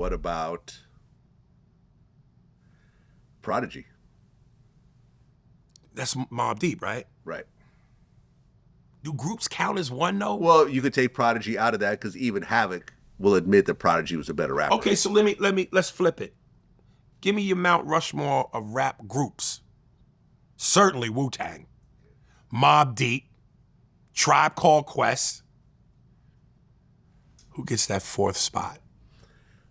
What about Prodigy? That's Mobb Deep, right? Right. Do groups count as one though? Well, you could take Prodigy out of that because even Havoc will admit that Prodigy was a better rapper. Okay, so let's flip it. Give me your Mount Rushmore of rap groups. Certainly Wu-Tang, Mobb Deep, Tribe Called Quest. Who gets that fourth spot?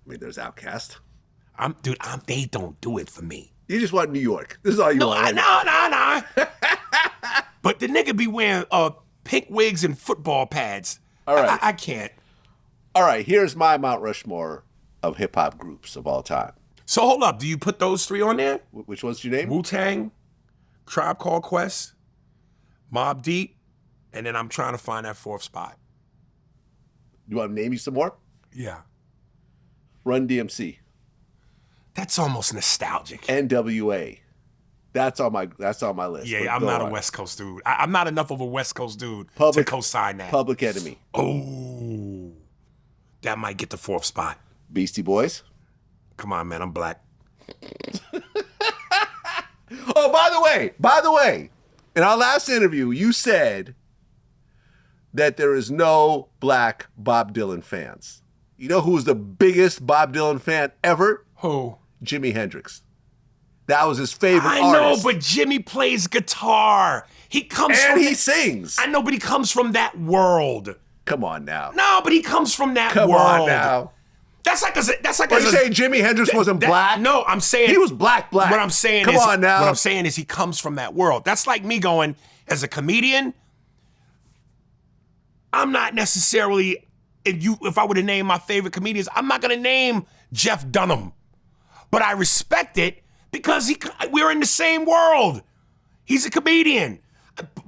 I mean, there's Outkast. They don't do it for me. You just want New York. This is all you want. No. But the nigga be wearing pink wigs and football pads. All right. I can't. All right, here's my Mount Rushmore of hip-hop groups of all time. So hold up, do you put those three on there? Which one's your name? Wu-Tang, Tribe Called Quest, Mobb Deep, and then I'm trying to find that fourth spot. You want to name you some more? Yeah. Run DMC. That's almost nostalgic. NWA. That's on my list. Yeah, I'm not a West Coast dude. I'm not enough of a West Coast dude to co-sign that. Public Enemy. Oh, that might get the fourth spot. Beastie Boys. Come on, man, I'm black. Oh, by the way, in our last interview, you said that there is no black Bob Dylan fans. You know who's the biggest Bob Dylan fan ever? Who? Jimi Hendrix. That was his favorite artist. I know, but Jimmy plays guitar. He sings. I know, but he comes from that world. Come on now. No, but he comes from that world. Come on now. That's like Are you saying Jimi Hendrix wasn't black? No, I'm saying he was black. What I'm saying Come on now. What I'm saying is he comes from that world. That's like me going, as a comedian, I'm not necessarily, if I were to name my favorite comedians, I'm not gonna name Jeff Dunham. But I respect it because we're in the same world. He's a comedian.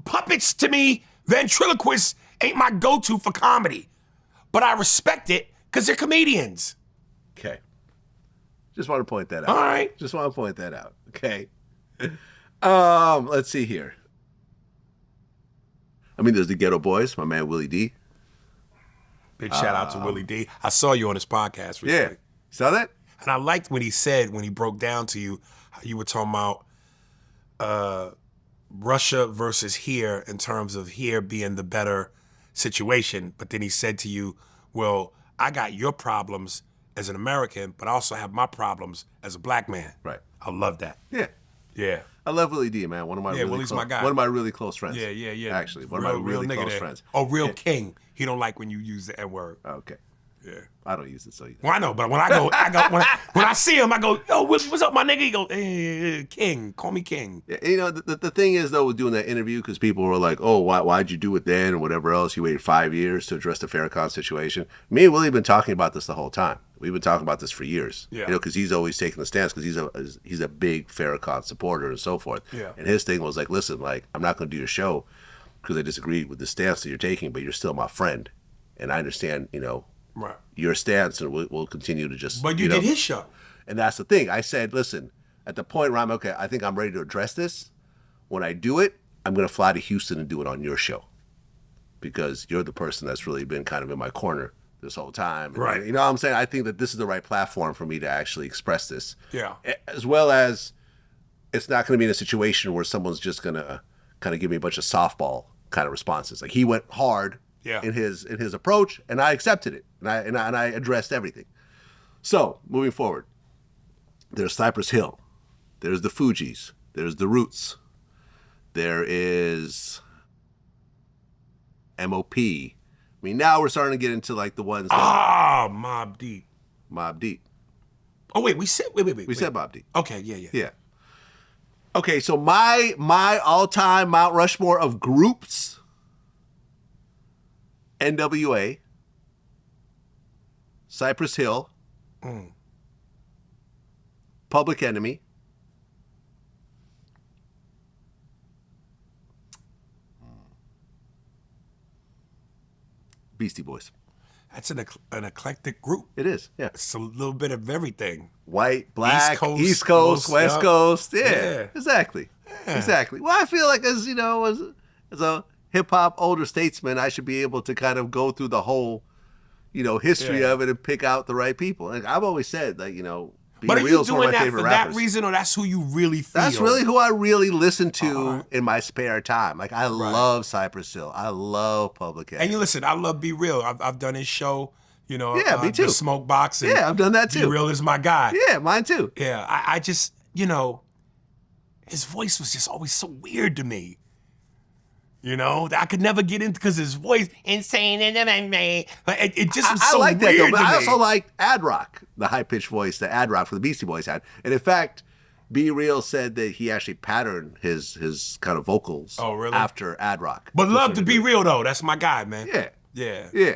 Puppets, to me, ventriloquists ain't my go-to for comedy. But I respect it because they're comedians. Okay. Just want to point that out. All right. Just want to point that out. Okay. Let's see here. I mean, there's the Ghetto Boys, my man Willie D. Big shout out to Willie D. I saw you on his podcast recently. Yeah. Saw that? And I liked what he said when he broke down to you how you were talking about Russia versus here in terms of here being the better situation. But then he said to you, well, I got your problems as an American, but I also have my problems as a black man. Right. I love that. Yeah. Yeah. I love Willie D, man. Willie's my guy. One of my really close friends. Yeah. Actually, one of my really close friends. Oh, real king. He don't like when you use the N-word. Okay. Yeah. I don't use it, so. Well, I know, but when when I see him, I go, yo, Willie, what's up, my nigga? He goes, hey, King, call me King. Yeah, you know, the thing is, though, with doing that interview, because people were like, oh, why'd you do it then, or whatever else? You waited 5 years to address the Farrakhan situation. Me and Willie have been talking about this the whole time. We've been talking about this for years. Yeah. You know, because he's always taking the stance, because he's a big Farrakhan supporter and so forth. Yeah. And his thing was like, listen, like, I'm not going to do your show because I disagree with the stance that you're taking, but you're still my friend. And I understand, you know, right, your stance, and we'll continue to just. But you did his show. And that's the thing. I said, listen, at the point where I think I'm ready to address this. When I do it, I'm going to fly to Houston and do it on your show. Because you're the person that's really been kind of in my corner this whole time. Right. You know what I'm saying? I think that this is the right platform for me to actually express this. Yeah. As well as it's not going to be in a situation where someone's just going to kind of give me a bunch of softball kind of responses. Like, he went hard. Yeah. In his approach, and I accepted it, and I addressed everything. So moving forward, there's Cypress Hill, there's the Fugees, there's the Roots, there is MOP. I mean, now we're starting to get into like the ones. Mobb Deep. Mobb Deep. Oh wait, we said We said Mobb Deep. Okay, yeah. Yeah. Okay, so my all-time Mount Rushmore of groups. NWA, Cypress Hill, Public Enemy, Beastie Boys. That's an eclectic group. It is, yeah. It's a little bit of everything. White, black, East Coast, West Coast. Yeah, exactly. Yeah. Exactly. Well, I feel like as a hip-hop older statesman, I should be able to kind of go through the whole, history Yeah. of it and pick out the right people. Like I've always said, like, Be But are Real you is one of doing my that favorite for rappers. that reason, or that's who you really feel? That's really who I really listen to in my spare time. Like I love Cypress Hill. I love Public Enemy. And you listen, I love Be Real. I've done his show, Yeah, me too. The Smoke Box. And Yeah, I've done that Be too. Real is my guy. Yeah, mine too. Yeah, I just, his voice was just always so weird to me. I could never get into because his voice insane and it just was I so like that weird though, but to I me. also like Ad Rock, the high pitched voice that Ad Rock for the Beastie Boys had. And in fact, Be Real said that he actually patterned his kind of vocals Oh, really? after Ad Rock. But love to Be Real though. That's my guy, man. Yeah. Yeah. Yeah.